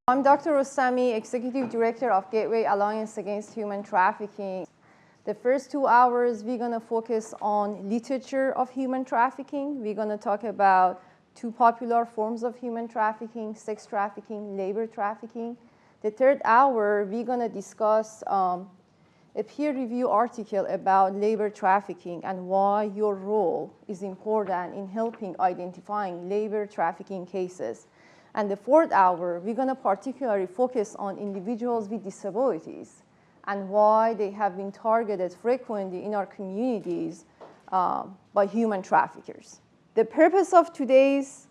I'm Dr. Rostami, Executive Director of Gateway Alliance Against Human Trafficking. The first 2 hours, we're going to focus on literature of human trafficking. We're going to talk about 2 popular forms of human trafficking, sex trafficking, labor trafficking. The third hour, we're going to discuss a peer-reviewed article about labor trafficking and why your role is important in helping identifying labor trafficking cases. And the fourth hour, we're going to particularly focus on individuals with disabilities and why they have been targeted frequently in our communities by human traffickers. The purpose of today's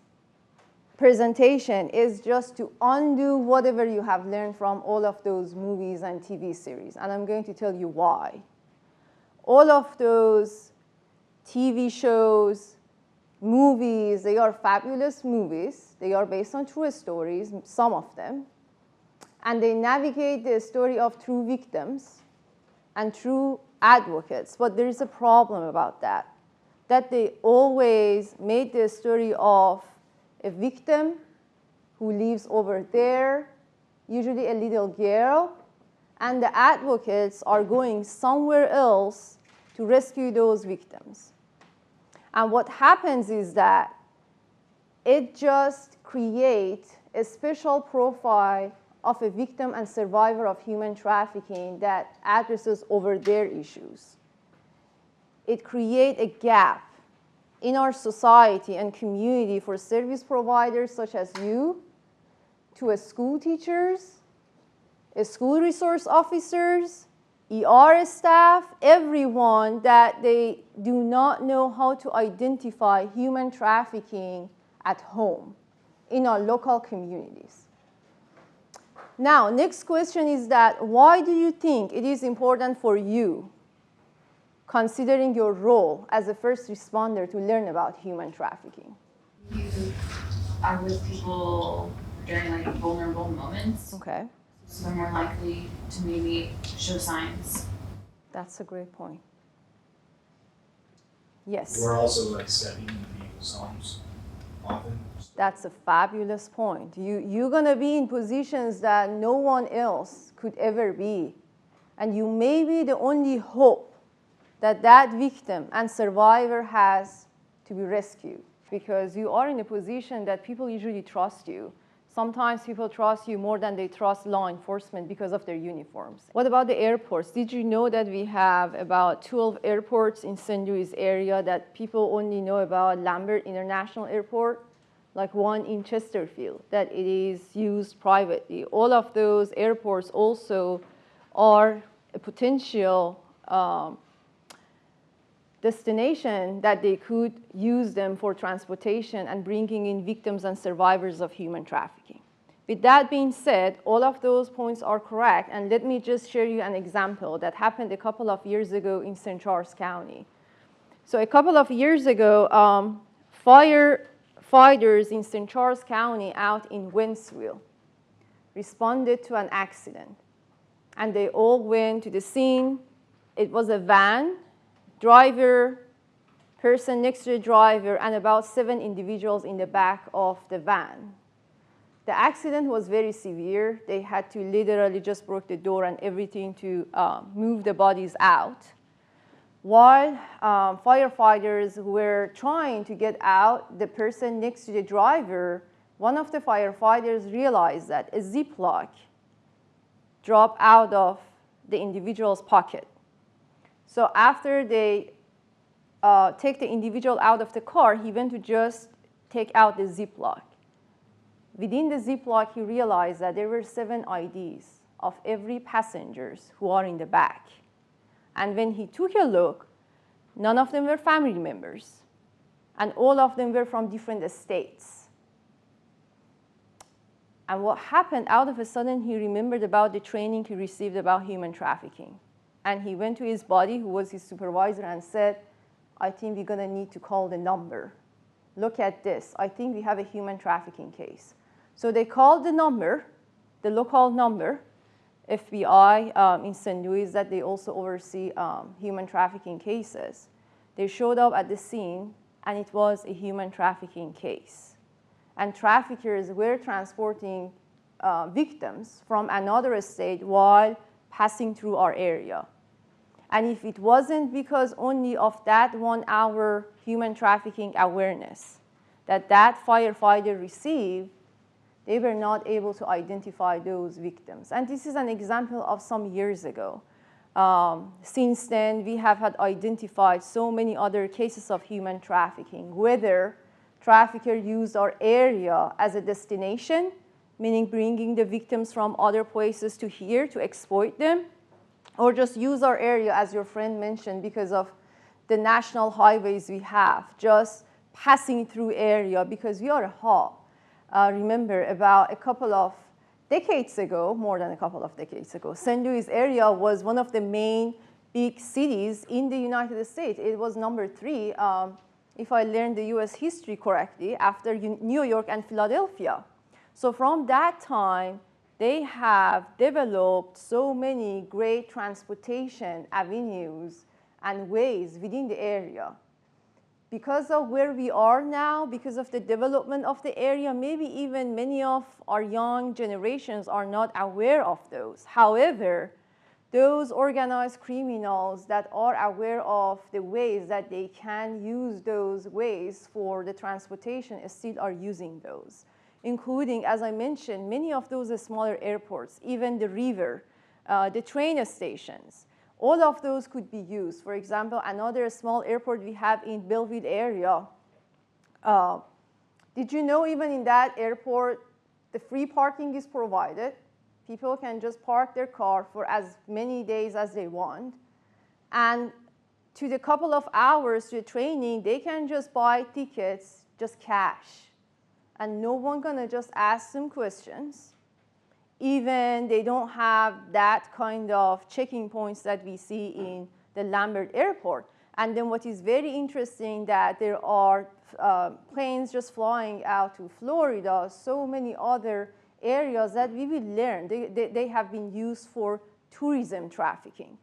presentation is just to undo whatever you have learned from all of those movies and TV series, and I'm going to tell you why. All of those TV shows, movies, they are fabulous movies. They are based on true stories, some of them. And they navigate the story of true victims and true advocates. But there is a problem about that they always made the story of a victim who lives over there, usually a little girl, and the advocates are going somewhere else to rescue those victims. And what happens is that it just creates a special profile of a victim and survivor of human trafficking that addresses over their issues. It creates a gap in our society and community for service providers such as you, to school teachers, school resource officers, ER staff, everyone that they do not know how to identify human trafficking at home in our local communities. Now, next question is that why do you think it is important for you, considering your role as a first responder, to learn about human trafficking? You are with people during like vulnerable moments. Okay. So they're more likely to maybe show signs. That's a great point. Yes. We're also like stepping into people's homes often. That's a fabulous point. You're going to be in positions that no one else could ever be. And you may be the only hope that that victim and survivor has to be rescued, because you are in a position that people usually trust you. Sometimes people trust you more than they trust law enforcement because of their uniforms. What about the airports? Did you know that we have about 12 airports in St. Louis area that people only know about Lambert International Airport, like one in Chesterfield, that it is used privately. All of those airports also are a potential destination that they could use them for transportation and bringing in victims and survivors of human trafficking. With that being said, all of those points are correct, and let me just share you an example that happened a couple of years ago in St. Charles County. So a couple of years ago, firefighters in St. Charles County out in Wentzville responded to an accident, and they all went to the scene. It was a van, driver, person next to the driver, and about 7 individuals in the back of the van. The accident was very severe. They had to literally just broke the door and everything to move the bodies out. While firefighters were trying to get out the person next to the driver, one of the firefighters realized that a Ziploc dropped out of the individual's pocket. So after they take the individual out of the car, he went to just take out the Ziploc. Within the Ziploc, he realized that there were 7 IDs of every passengers who are in the back. And when he took a look, none of them were family members, and all of them were from different states. And what happened, out of a sudden, he remembered about the training he received about human trafficking. And he went to his buddy, who was his supervisor, and said, I think we're going to need to call the number. Look at this. I think we have a human trafficking case. So they called the number, the local number, FBI in St. Louis, that they also oversee human trafficking cases. They showed up at the scene, and it was a human trafficking case. And traffickers were transporting victims from another state while passing through our area. And if it wasn't because only of that 1 hour human trafficking awareness that firefighter received, they were not able to identify those victims. And this is an example of some years ago. Since then, we have had identified so many other cases of human trafficking, whether traffickers used our area as a destination, meaning bringing the victims from other places to here to exploit them, or just use our area, as your friend mentioned, because of the national highways we have, just passing through area because we are a hub. Remember, about a couple of decades ago, more than a couple of decades ago, St. Louis area was one of the main big cities in the United States. It was number 3, if I learned the US history correctly, after New York and Philadelphia. So from that time, they have developed so many great transportation avenues and ways within the area. Because of where we are now, because of the development of the area, maybe even many of our young generations are not aware of those. However, those organized criminals that are aware of the ways that they can use those ways for the transportation still are using those, including, as I mentioned, many of those smaller airports, even the river, the train stations. All of those could be used. For example, another small airport we have in Belleville area. Did you know even in that airport, the free parking is provided? People can just park their car for as many days as they want. And to the couple of hours to the training, they can just buy tickets, just cash. And no one gonna just ask them questions. Even they don't have that kind of checking points that we see in the Lambert Airport. And then what is very interesting that there are planes just flying out to Florida, so many other areas that we will learn. They have been used for tourism trafficking.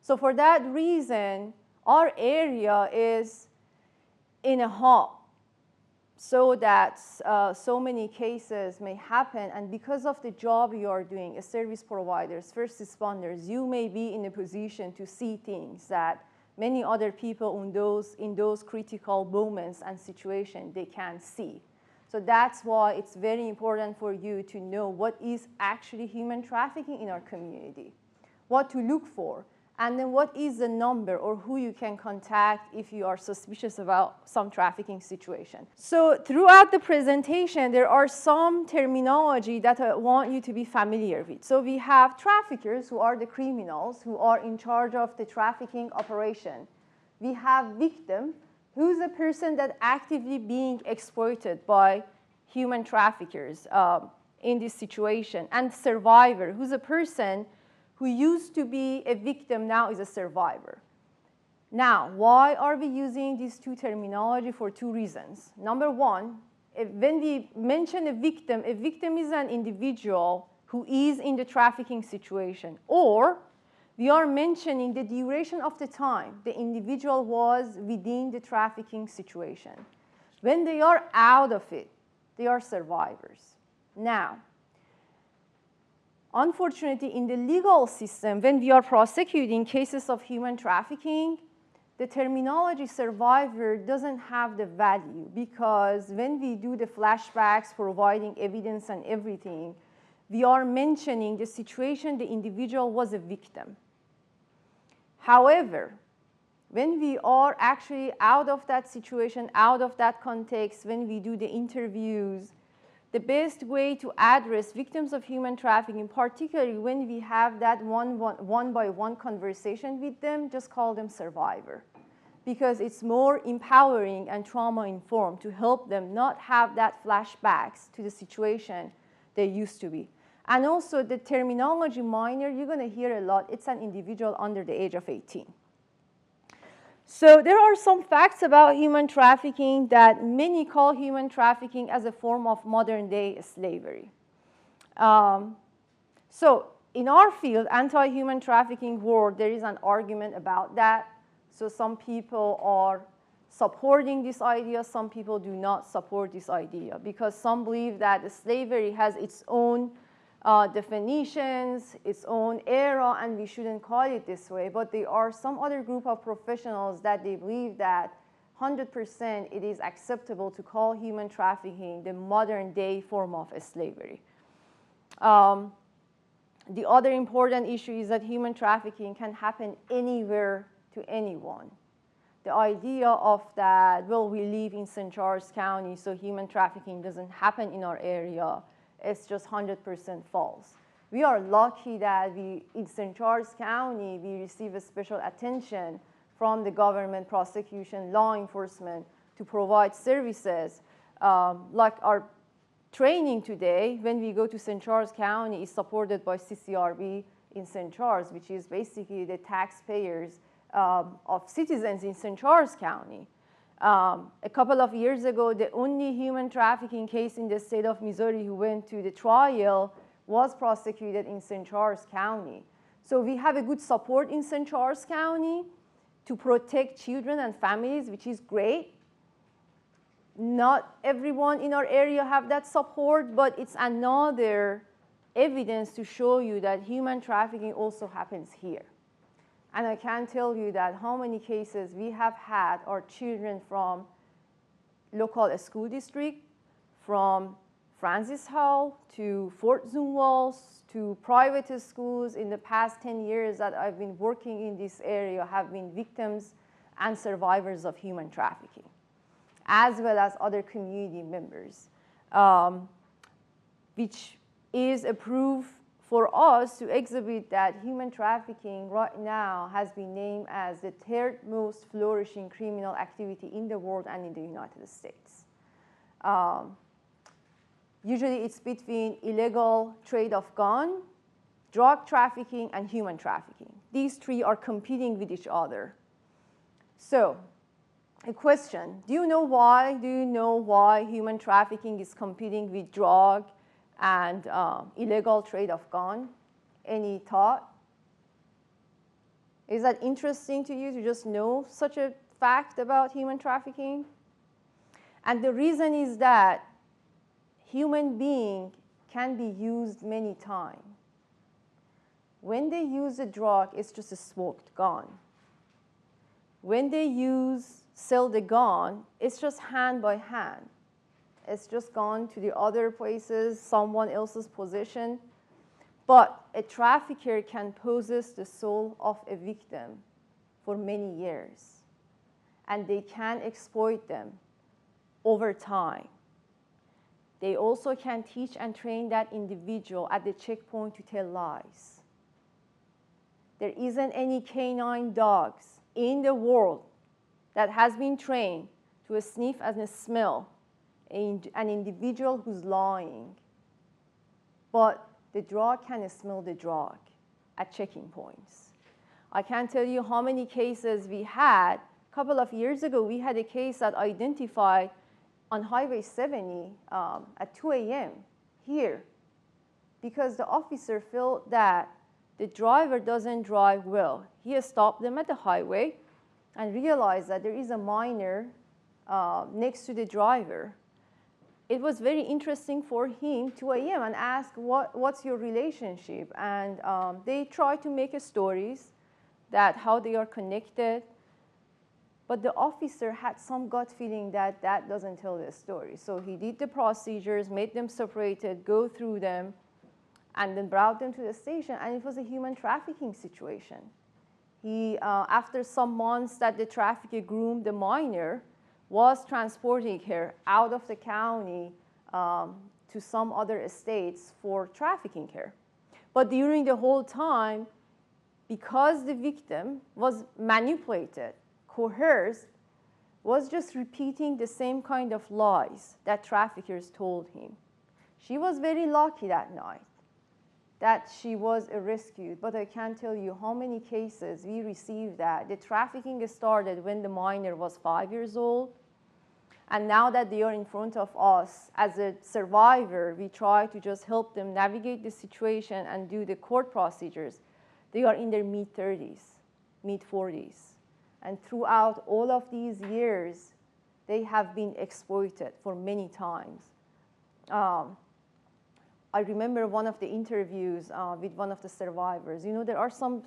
So for that reason, our area is in a hub, so that so many cases may happen. And because of the job you are doing as service providers, first responders, you may be in a position to see things that many other people in those critical moments and situations they can't see. So that's why it's very important for you to know what is actually human trafficking in our community, what to look for, and then what is the number or who you can contact if you are suspicious about some trafficking situation. So throughout the presentation, there are some terminology that I want you to be familiar with. So we have traffickers, who are the criminals, who are in charge of the trafficking operation. We have victim, who's a person that actively being exploited by human traffickers in this situation. And survivor, who's a person who used to be a victim, now is a survivor. Now, why are we using these two terminology? For two reasons. Number one, when we mention a victim is an individual who is in the trafficking situation, or we are mentioning the duration of the time the individual was within the trafficking situation. When they are out of it, they are survivors. Now, unfortunately, in the legal system, when we are prosecuting cases of human trafficking, the terminology survivor doesn't have the value, because when we do the flashbacks, providing evidence and everything, we are mentioning the situation the individual was a victim. However, when we are actually out of that situation, out of that context, when we do the interviews, the best way to address victims of human trafficking, particularly when we have that one-by-one conversation with them, just call them survivor, because it's more empowering and trauma-informed to help them not have that flashbacks to the situation they used to be. And also the terminology minor, you're gonna hear a lot, it's an individual under the age of 18. So there are some facts about human trafficking that many call human trafficking as a form of modern-day slavery. So in our field, anti-human trafficking world, there is an argument about that. So some people are supporting this idea, some people do not support this idea, because some believe that slavery has its own definitions, its own era, and we shouldn't call it this way. But there are some other group of professionals that they believe that 100% it is acceptable to call human trafficking the modern day form of slavery. The other important issue is that human trafficking can happen anywhere to anyone. The idea of that, well, we live in St. Charles County, so human trafficking doesn't happen in our area, it's just 100% false. We are lucky that in St. Charles County, we receive a special attention from the government, prosecution, law enforcement to provide services. Like our training today, when we go to St. Charles County, is supported by CCRB in St. Charles, which is basically the taxpayers of citizens in St. Charles County. A couple of years ago, the only human trafficking case in the state of Missouri who went to the trial was prosecuted in St. Charles County. So we have a good support in St. Charles County to protect children and families, which is great. Not everyone in our area have that support, but it's another evidence to show you that human trafficking also happens here. And I can tell you that how many cases we have had our children from local school district, from Francis Hall to Fort Zumwalt to private schools in the past 10 years that I've been working in this area have been victims and survivors of human trafficking, as well as other community members, which is a proof for us to exhibit that human trafficking right now has been named as the third most flourishing criminal activity in the world and in the United States. Usually it's between illegal trade of gun, drug trafficking, and human trafficking. These three are competing with each other. So, a question, do you know why human trafficking is competing with drug and illegal trade of gun? Any thought? Is that interesting to you to just know such a fact about human trafficking? And the reason is that human being can be used many times. When they use a drug, it's just a smoked gun. When they sell the gun, it's just hand by hand. It's just gone to the other places, someone else's possession. But a trafficker can possess the soul of a victim for many years. And they can exploit them over time. They also can teach and train that individual at the checkpoint to tell lies. There isn't any canine dogs in the world that has been trained to sniff and smell an individual who's lying. But the drug can smell the drug at checking points. I can't tell you how many cases we had. A couple of years ago, we had a case that identified on Highway 70 at 2 a.m. here, because the officer felt that the driver doesn't drive well. He stopped them at the highway and realized that there is a minor next to the driver. It was very interesting for him, 2 a.m., and asked, what's your relationship? And they tried to make stories that how they are connected. But the officer had some gut feeling that that doesn't tell the story. So he did the procedures, made them separated, go through them, and then brought them to the station. And it was a human trafficking situation. He, after some months that the trafficker groomed the minor, was transporting her out of the county to some other states for trafficking her. But during the whole time, because the victim was manipulated, coerced, was just repeating the same kind of lies that traffickers told him. She was very lucky that night that she was rescued, but I can't tell you how many cases we received that. The trafficking started when the minor was 5 years old, and now that they are in front of us, as a survivor, we try to just help them navigate the situation and do the court procedures. They are in their mid-30s, mid-40s. And throughout all of these years, they have been exploited for many times. I remember one of the interviews with one of the survivors. You know, there are some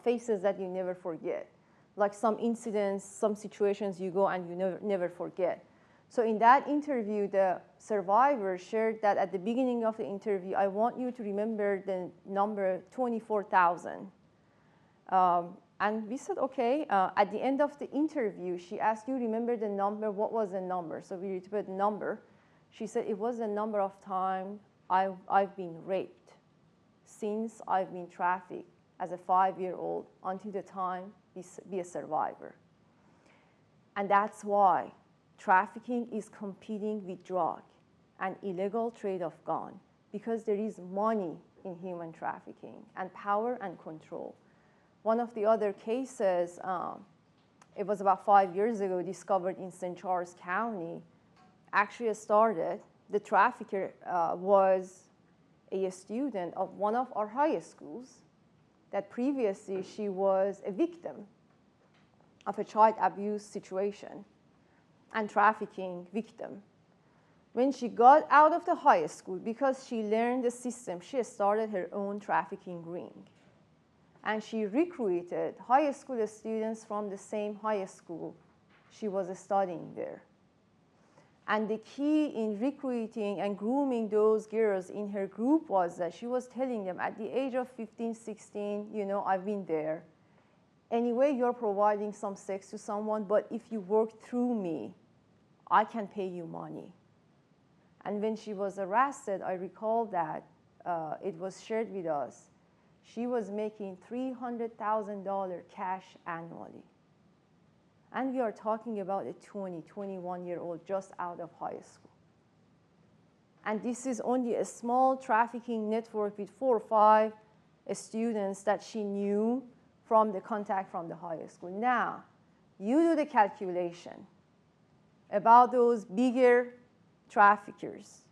faces that you never forget, like some incidents, some situations you go and you never forget. So in that interview, the survivor shared that at the beginning of the interview, I want you to remember the number 24,000. And we said, okay. At the end of the interview, she asked, you remember the number? What was the number? So we repeated the number. She said, it was the number of times I've been raped since I've been trafficked as a 5-year-old until the time be a survivor. And that's why trafficking is competing with drug and illegal trade of gun, because there is money in human trafficking and power and control. One of the other cases, it was about 5 years ago, discovered in St. Charles County, actually started. The trafficker was a student of one of our high schools that previously she was a victim of a child abuse situation and trafficking victim. When she got out of the high school, because she learned the system, she started her own trafficking ring. And she recruited high school students from the same high school she was studying there. And the key in recruiting and grooming those girls in her group was that she was telling them at the age of 15, 16, you know, I've been there. Anyway, you're providing some sex to someone, but if you work through me, I can pay you money. And when she was arrested, I recall that it was shared with us. She was making $300,000 cash annually. And we are talking about a 20, 21-year-old just out of high school. And this is only a small trafficking network with 4 or 5 students that she knew from the contact from the high school. Now, you do the calculation about those bigger traffickers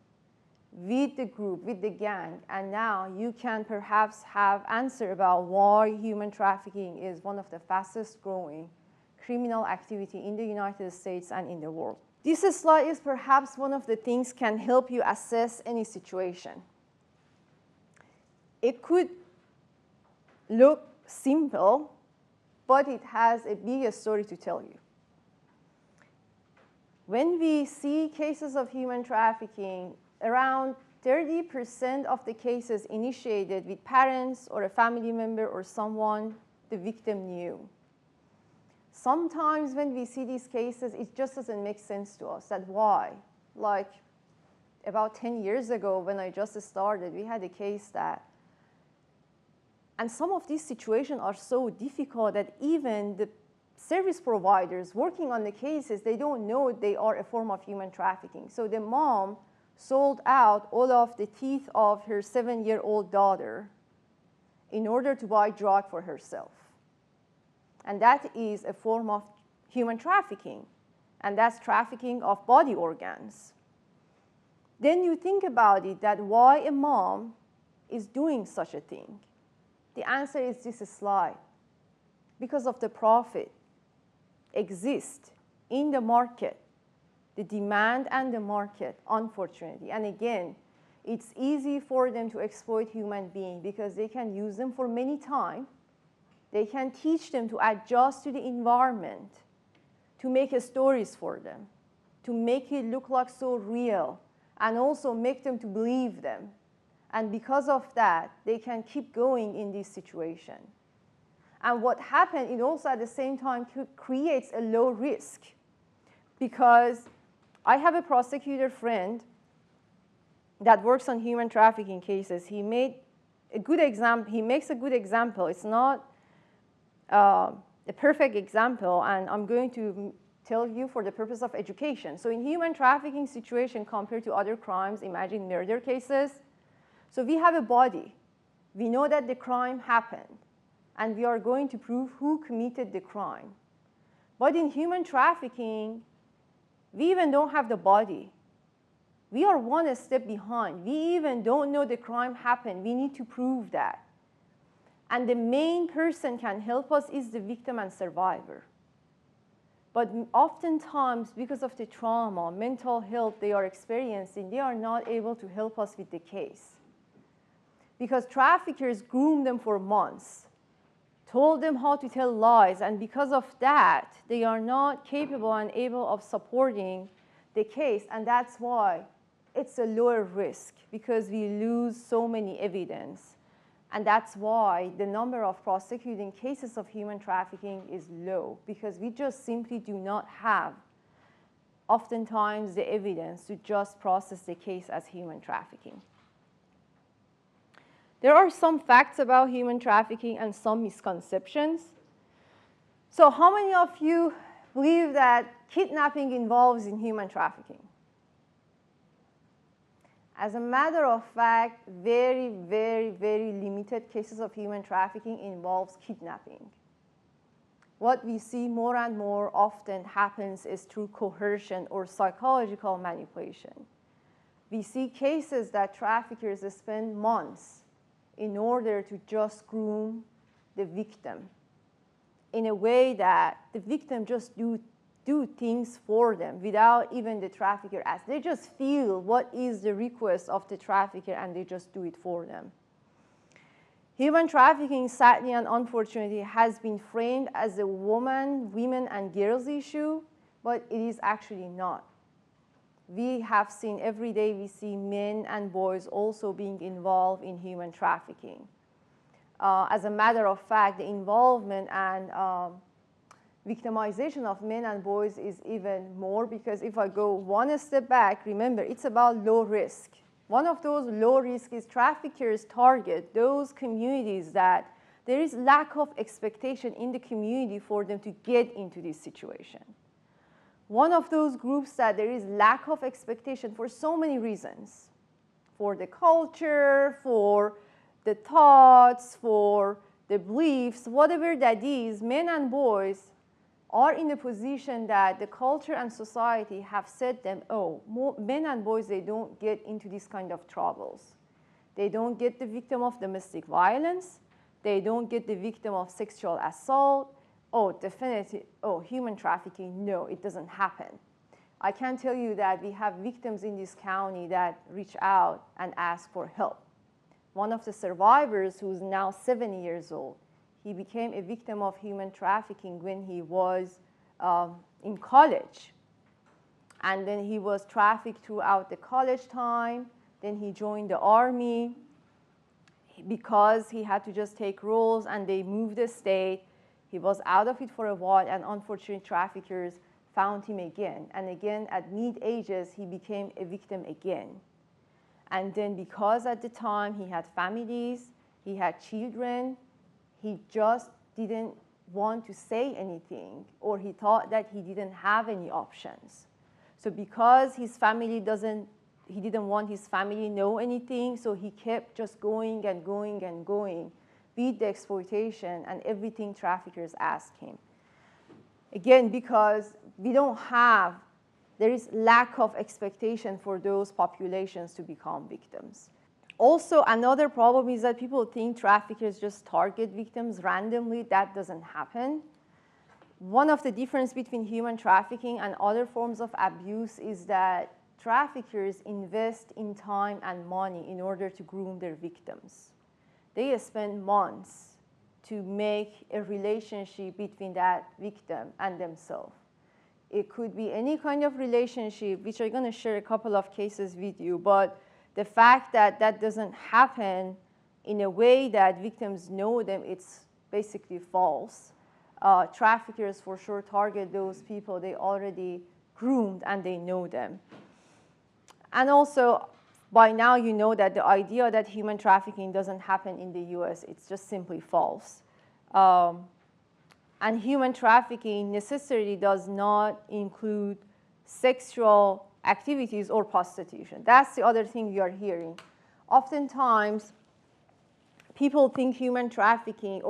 with the group, with the gang, and now you can perhaps have answer about why human trafficking is one of the fastest growing criminal activity in the United States and in the world. This slide is perhaps one of the things can help you assess any situation. It could look simple, but it has a big story to tell you. When we see cases of human trafficking, around 30% of the cases initiated with parents or a family member or someone the victim knew. Sometimes when we see these cases, it just doesn't make sense to us. That why? Like about 10 years ago when I just started, we had a case that, and some of these situations are so difficult that even the service providers working on the cases, they don't know they are a form of human trafficking. So the mom sold out all of the teeth of her 7-year-old daughter in order to buy drug for herself. And that is a form of human trafficking. And that's trafficking of body organs. Then you think about it, that why a mom is doing such a thing. The answer is this slide. Because of the profit exists in the market, the demand and the market, unfortunately. And again, it's easy for them to exploit human beings because they can use them for many times. They can teach them to adjust to the environment, to make stories for them, to make it look like so real, and also make them to believe them. And because of that, they can keep going in this situation. And what happened, it also at the same time creates a low risk, because I have a prosecutor friend that works on human trafficking cases. He made a good example. He makes a good example. It's not a perfect example, and I'm going to tell you for the purpose of education. So in human trafficking situation compared to other crimes, imagine murder cases. So we have a body. We know that the crime happened, and we are going to prove who committed the crime. But in human trafficking, we even don't have the body. We are one step behind. We even don't know the crime happened. We need to prove that. And the main person can help us is the victim and survivor. But oftentimes, because of the trauma, mental health they are experiencing, they are not able to help us with the case. because traffickers groomed them for months, told them how to tell lies, and because of that, they are not capable and able of supporting the case, and that's why it's a lower risk, because we lose so many evidence. And that's why the number of prosecuting cases of human trafficking is low, because we just simply do not have, oftentimes, the evidence to just process the case as human trafficking. There are some facts about human trafficking and some misconceptions. So how many of you believe that kidnapping involves in human trafficking? As a matter of fact, very, very, very limited cases of human trafficking involves kidnapping. What we see more and more often happens is through coercion or psychological manipulation. We see cases that traffickers spend months in order to just groom the victim in a way that the victim just do things for them without even the trafficker asking. They just feel what is the request of the trafficker and they just do it for them. Human trafficking, sadly and unfortunately, has been framed as a women and girls issue, but it is actually not. We have seen every day, we see men and boys also being involved in human trafficking. As a matter of fact, the involvement and victimization of men and boys is even more, because if I go one step back, remember, it's about low risk. One of those low risk is traffickers target those communities that there is lack of expectation in the community for them to get into this situation. One of those groups that there is lack of expectation for so many reasons, for the culture, for the thoughts, for the beliefs, whatever that is, men and boys are in a position that the culture and society have said them, oh, men and boys, they don't get into this kind of troubles. They don't get the victim of domestic violence. They don't get the victim of sexual assault. Oh, definitely, oh, human trafficking, no, it doesn't happen. I can tell you that we have victims in this county that reach out and ask for help. One of the survivors, who's now 7 years old, he became a victim of human trafficking when he was in college. And then he was trafficked throughout the college time. Then he joined the army because he had to just take roles, and they moved the state. He was out of it for a while, and unfortunately, traffickers found him again. And again, at mid-ages, he became a victim again. And then because at the time he had families, he had children, he just didn't want to say anything, or he thought that he didn't have any options. So because his family he didn't want his family to know anything, so he kept just going and going and going with the exploitation and everything traffickers asked him. Again, because there is lack of expectation for those populations to become victims. Also, another problem is that people think traffickers just target victims randomly. That doesn't happen. One of the differences between human trafficking and other forms of abuse is that traffickers invest in time and money in order to groom their victims. They spend months to make a relationship between that victim and themselves. It could be any kind of relationship, which I'm going to share a couple of cases with you, but the fact that that doesn't happen in a way that victims know them, it's basically false. Traffickers for sure target those people they already groomed and they know them. And also, by now you know that the idea that human trafficking doesn't happen in the US, it's just simply false. And human trafficking necessarily does not include sexual activities or prostitution. That's the other thing we are hearing. Oftentimes, people think human trafficking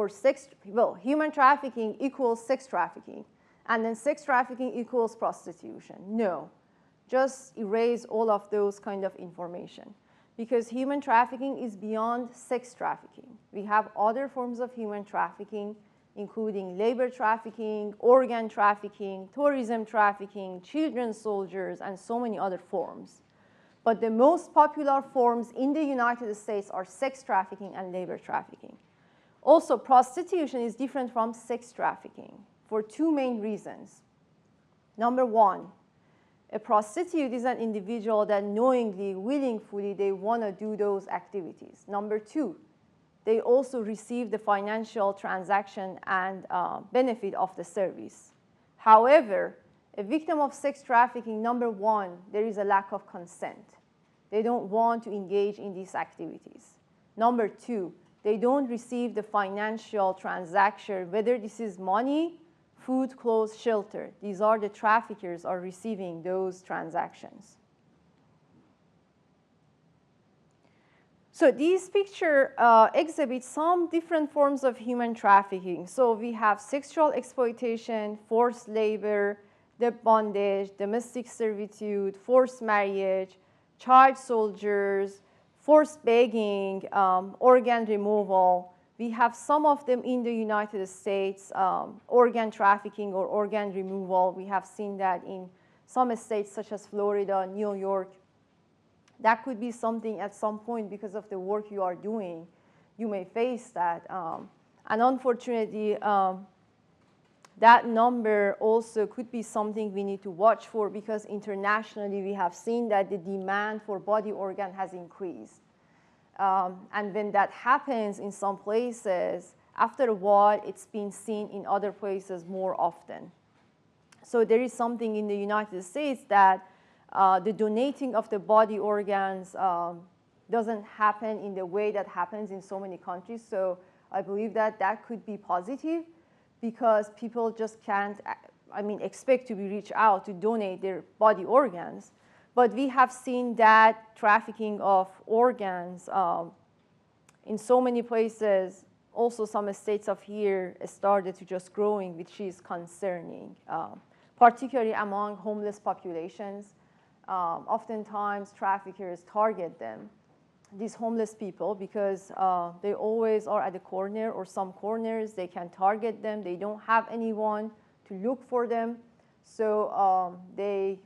human trafficking equals sex trafficking, and then sex trafficking equals prostitution. No, just erase all of those kind of information, because human trafficking is beyond sex trafficking. We have other forms of human trafficking, including labor trafficking, organ trafficking, tourism trafficking, children soldiers, and so many other forms. But the most popular forms in the United States are sex trafficking and labor trafficking. Also, prostitution is different from sex trafficking for two main reasons. Number one, a prostitute is an individual that knowingly, willingly, they want to do those activities. Number two, they also receive the financial transaction and benefit of the service. However, a victim of sex trafficking, number one, there is a lack of consent. They don't want to engage in these activities. Number two, they don't receive the financial transaction, whether this is money, food, clothes, shelter. These are the traffickers are receiving those transactions. So these pictures exhibit some different forms of human trafficking. So we have sexual exploitation, forced labor, the bondage, domestic servitude, forced marriage, child soldiers, forced begging, organ removal. We have some of them in the United States, organ trafficking or organ removal. We have seen that in some states such as Florida, New York. That could be something at some point because of the work you are doing. You may face that. And unfortunately, that number also could be something we need to watch for because internationally we have seen that the demand for body organ has increased. And when that happens in some places, after a while, it's been seen in other places more often. So there is something in the United States that the donating of the body organs doesn't happen in the way that happens in so many countries. So I believe that that could be positive because people just can't, expect to be reached out to donate their body organs. But we have seen that trafficking of organs in so many places. Also, some states of here started to just growing, which is concerning, particularly among homeless populations. Oftentimes, traffickers target them, these homeless people, because they always are at the corner or some corners. They can target them. They don't have anyone to look for them. So they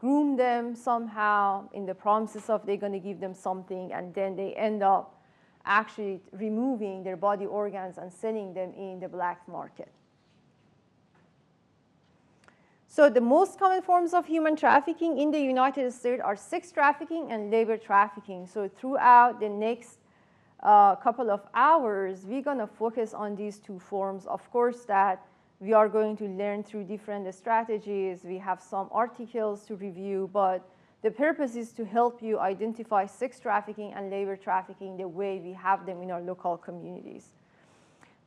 groom them somehow in the promises of they're going to give them something, and then they end up actually removing their body organs and selling them in the black market. So the most common forms of human trafficking in the United States are sex trafficking and labor trafficking. So throughout the next couple of hours, we're going to focus on these two forms. Of course, that we are going to learn through different strategies. We have some articles to review, but the purpose is to help you identify sex trafficking and labor trafficking the way we have them in our local communities.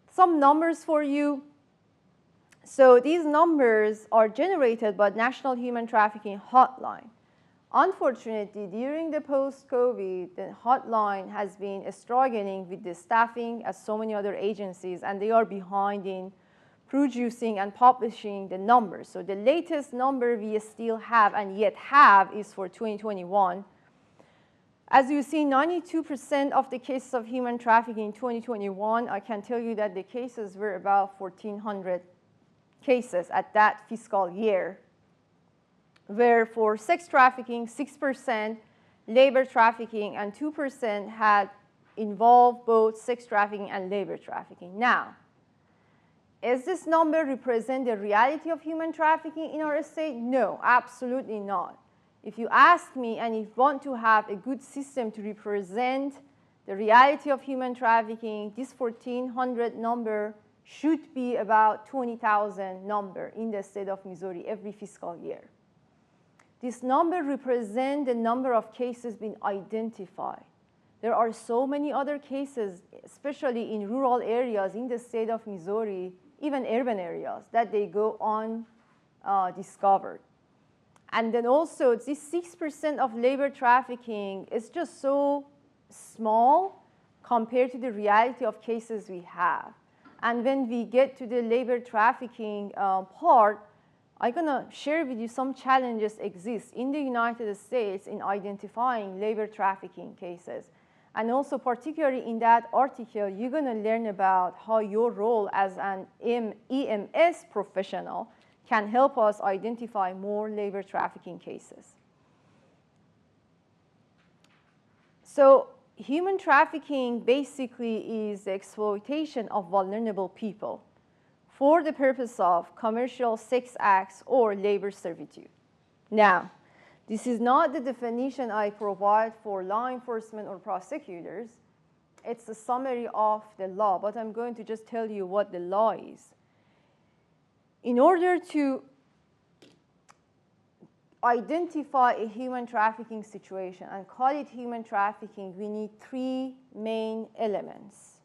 Some numbers for you. So these numbers are generated by National Human Trafficking Hotline. Unfortunately, during the post-COVID, the hotline has been struggling with the staffing as so many other agencies, and they are behind in producing and publishing the numbers. So the latest number we still have and yet have is for 2021. As you see, 92% of the cases of human trafficking in 2021, I can tell you that the cases were about 1,400 cases at that fiscal year, where for sex trafficking, 6%, labor trafficking, and 2% had involved both sex trafficking and labor trafficking. Now, does this number represent the reality of human trafficking in our state? No, absolutely not. If you ask me, and if you want to have a good system to represent the reality of human trafficking, this 1,400 number should be about 20,000 number in the state of Missouri every fiscal year. This number represents the number of cases being identified. There are so many other cases, especially in rural areas in the state of Missouri, even urban areas, that they go undiscovered. And then also, this 6% of labor trafficking is just so small compared to the reality of cases we have. And when we get to the labor trafficking part, I'm going to share with you some challenges exist in the United States in identifying labor trafficking cases. And also, particularly in that article, you're going to learn about how your role as an EMS professional can help us identify more labor trafficking cases. So human trafficking basically is the exploitation of vulnerable people for the purpose of commercial sex acts or labor servitude. Now, this is not the definition I provide for law enforcement or prosecutors. It's a summary of the law, but I'm going to just tell you what the law is. In order to identify a human trafficking situation and call it human trafficking, we need three main elements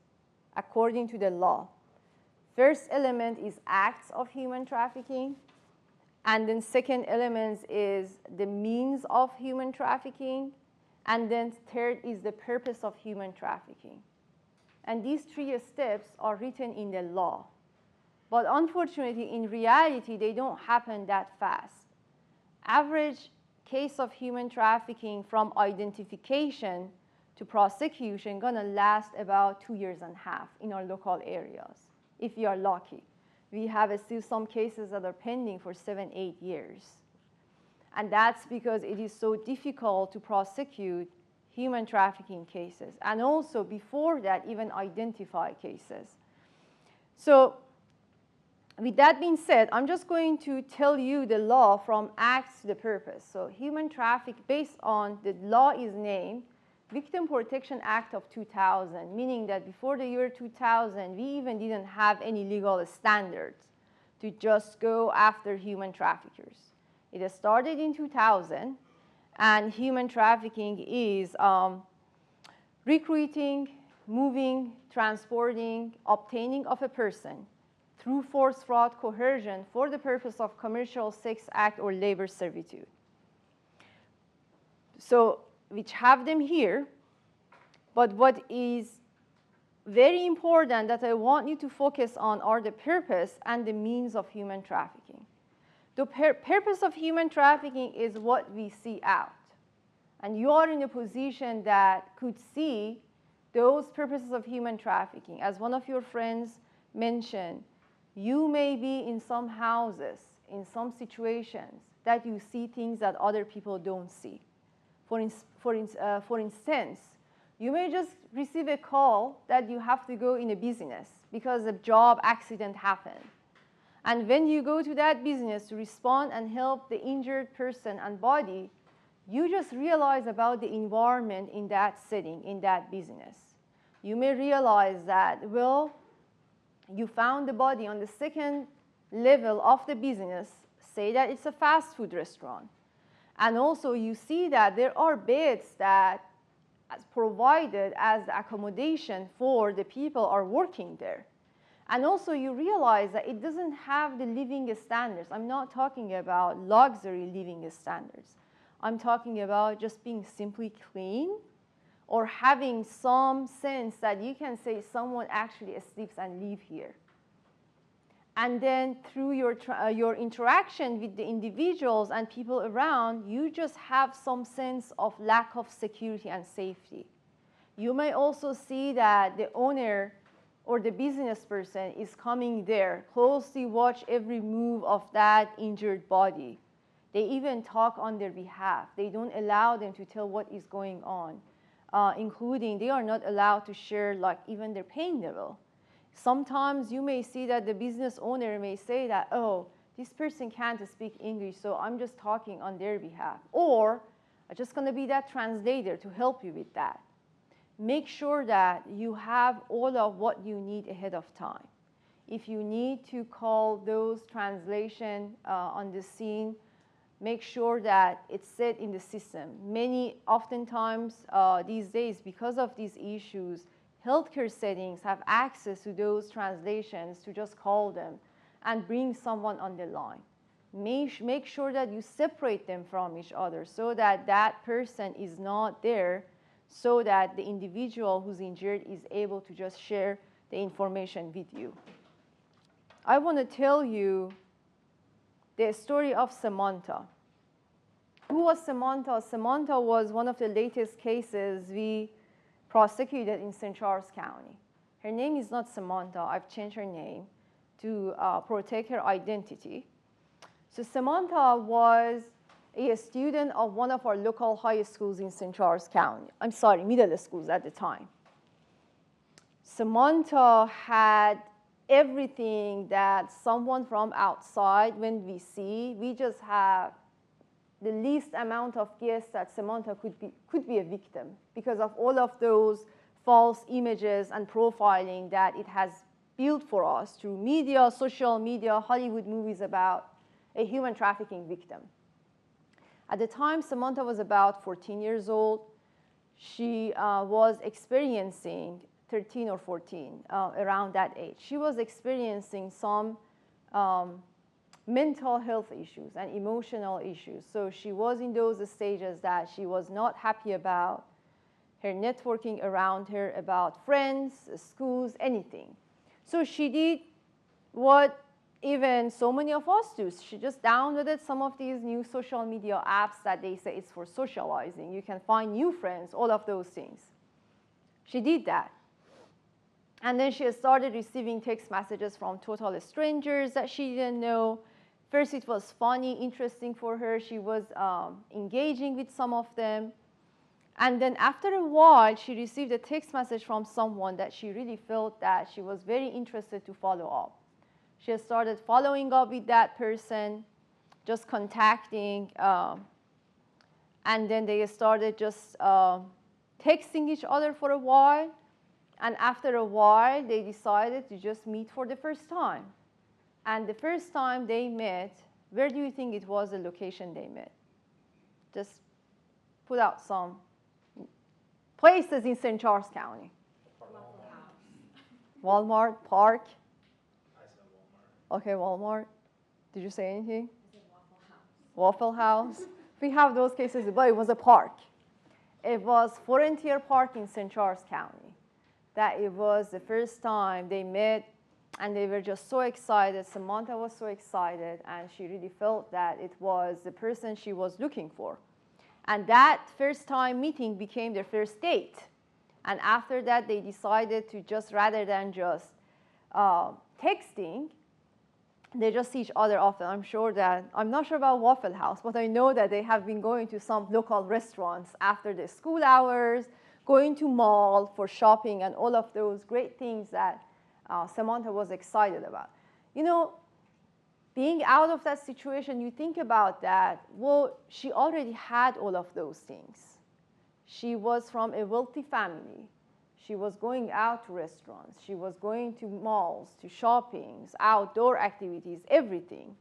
according to the law. First element is acts of human trafficking, and then second element is the means of human trafficking, and then third is the purpose of human trafficking. And these three steps are written in the law. But unfortunately, in reality, they don't happen that fast. Average case of human trafficking from identification to prosecution gonna last about 2.5 years in our local areas, if you are lucky. We have still some cases that are pending for 7-8 years. And that's because it is so difficult to prosecute human trafficking cases, and also before that, even identify cases. So with that being said, I'm just going to tell you the law from acts to the purpose. So human trafficking, based on the law is named Victim Protection Act of 2000, meaning that before the year 2000, we even didn't have any legal standards to just go after human traffickers. It started in 2000, and human trafficking is recruiting, moving, transporting, obtaining of a person through force, fraud, coercion for the purpose of commercial sex act or labor servitude. So, which have them here, but what is very important that I want you to focus on are the purpose and the means of human trafficking. The purpose of human trafficking is what we see out. And you are in a position that could see those purposes of human trafficking. As one of your friends mentioned, you may be in some houses, in some situations, that you see things that other people don't see. For instance, you may just receive a call that you have to go in a business because a job accident happened. And when you go to that business to respond and help the injured person and body, you just realize about the environment in that setting, in that business. You may realize that, well, you found the body on the second level of the business, say that it's a fast food restaurant. And also you see that there are beds that are provided as accommodation for the people are working there. And also you realize that it doesn't have the living standards. I'm not talking about luxury living standards. I'm talking about just being simply clean or having some sense that you can say someone actually sleeps and lives here. And then through your interaction with the individuals and people around, you just have some sense of lack of security and safety. You may also see that the owner or the business person is coming there, closely watch every move of that injured body. They even talk on their behalf. They don't allow them to tell what is going on, including they are not allowed to share like even their pain level. Sometimes you may see that the business owner may say that, oh, this person can't speak English, so I'm just talking on their behalf. Or I'm just going to be that translator to help you with that. Make sure that you have all of what you need ahead of time. If you need to call those translation on the scene, make sure that it's set in the system. Oftentimes these days, because of these issues, healthcare settings have access to those translations to just call them and bring someone on the line. Make sure that you separate them from each other so that that person is not there, so that the individual who's injured is able to just share the information with you. I want to tell you the story of Samantha. Who was Samantha? Samantha was one of the latest cases we prosecuted in St. Charles County. Her name is not Samantha. I've changed her name to protect her identity. So Samantha was a student of one of our local high schools in St. Charles County. I'm sorry, middle schools at the time. Samantha had everything that someone from outside, when we see, we just have the least amount of guess that Samantha could be a victim because of all of those false images and profiling that it has built for us through media, social media, Hollywood movies about a human trafficking victim. At the time, Samantha was about 14 years old. She was experiencing 13 or 14, around that age. She was experiencing some mental health issues and emotional issues. So she was in those stages that she was not happy about her networking around her, about friends, schools, anything. So she did what even so many of us do. She just downloaded some of these new social media apps that they say it's for socializing. You can find new friends, all of those things. She did that. And then she started receiving text messages from total strangers that she didn't know. First, it was funny, interesting for her. She was engaging with some of them. And then after a while, she received a text message from someone that she really felt that she was very interested to follow up. She started following up with that person, just contacting, and then they started just texting each other for a while. And after a while, they decided to just meet for the first time. And the first time they met, where do you think it was the location they met? Just put out some places in St. Charles County. Walmart, Park. I said Walmart. Okay, Walmart. Did you say anything? I said Waffle House. We have those cases, but it was a park. It was Frontier Park in St. Charles County. That it was the first time they met, and they were just so excited. Samantha was so excited, and she really felt that it was the person she was looking for. And that first time meeting became their first date. And after that, they decided to just, rather than just texting, they just see each other often. I'm not sure about Waffle House, but I know that they have been going to some local restaurants after the school hours, going to mall for shopping and all of those great things that Samantha was excited about. You know, being out of that situation, you think about that, well, she already had all of those things. She was from a wealthy family. She was going out to restaurants. She was going to malls, to shoppings, outdoor activities, everything.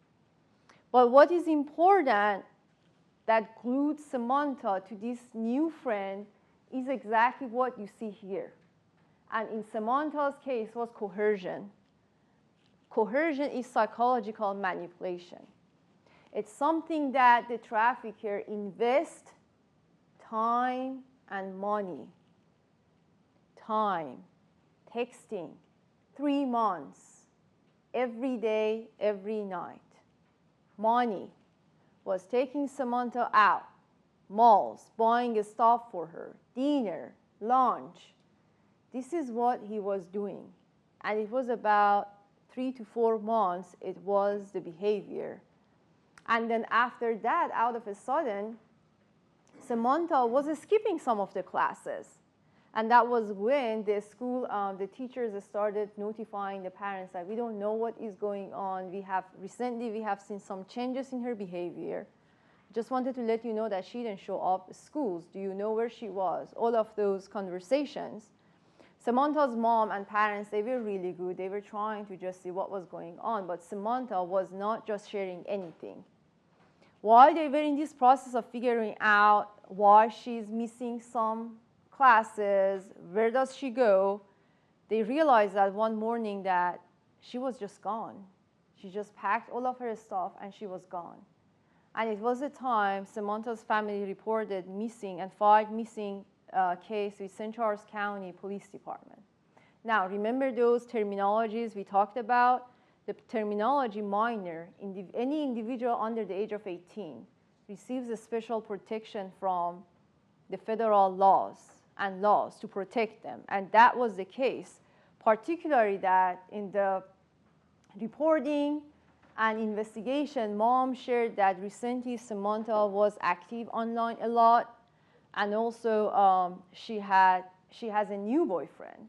But what is important that glued Samantha to this new friend is exactly what you see here. And in Samantha's case was coercion. Coercion is psychological manipulation. It's something that the trafficker invests time and money. Time, texting, 3 months, every day, every night. Money was taking Samantha out, malls, buying stuff for her, dinner, lunch. This is what he was doing. And it was about 3 to 4 months, it was the behavior. And then after that, out of a sudden, Samantha was skipping some of the classes. And that was when the school, the teachers started notifying the parents that we don't know what is going on. Recently we have seen some changes in her behavior. Just wanted to let you know that she didn't show up at schools. Do you know where she was? All of those conversations. Samantha's mom and parents, they were really good. They were trying to just see what was going on, but Samantha was not just sharing anything. While they were in this process of figuring out why she's missing some classes, where does she go, they realized that one morning that she was just gone. She just packed all of her stuff and she was gone. And it was a time Samantha's family reported missing and filed missing case with St. Charles County Police Department. Now, remember those terminologies we talked about? The terminology minor, any individual under the age of 18 receives a special protection from the federal laws and laws to protect them. And that was the case, particularly that in the reporting an investigation, mom shared that recently Samantha was active online a lot, and also she has a new boyfriend.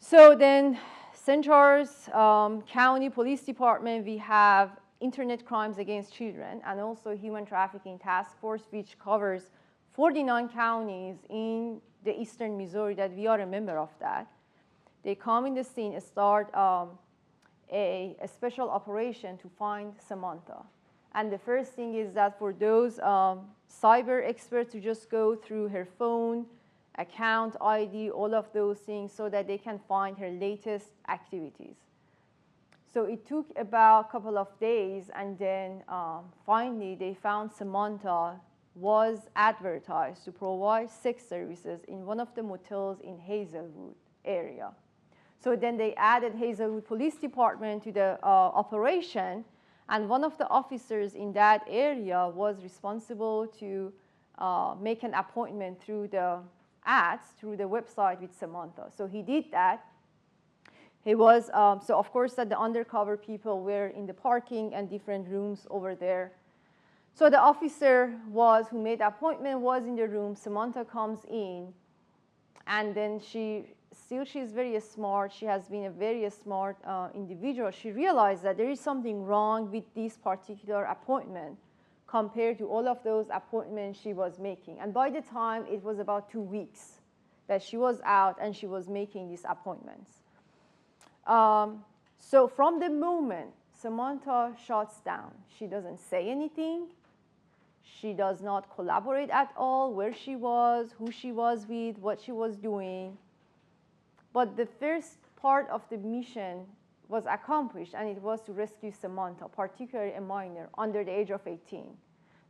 So then St. Charles County Police Department, we have Internet Crimes Against Children and also Human Trafficking Task Force, which covers 49 counties in the eastern Missouri that we are a member of that. They come in the scene and start a special operation to find Samantha. And the first thing is that for those cyber experts to just go through her phone, account, ID, all of those things so that they can find her latest activities. So it took about a couple of days, and then finally they found Samantha was advertised to provide sex services in one of the motels in Hazelwood area. So then they added Hazelwood Police Department to the operation, and one of the officers in that area was responsible to make an appointment through the ads, through the website with Samantha. So he did that. He was, so of course that the undercover people were in the parking and different rooms over there. So the officer who made the appointment was in the room. Samantha comes in, and then she's very smart. She has been a very smart individual. She realized that there is something wrong with this particular appointment compared to all of those appointments she was making. And by the time, it was about 2 weeks that she was out and she was making these appointments. So from the moment Samantha shuts down, she doesn't say anything. She does not collaborate at all, where she was, who she was with, what she was doing. But the first part of the mission was accomplished, and it was to rescue Samantha, particularly a minor under the age of 18.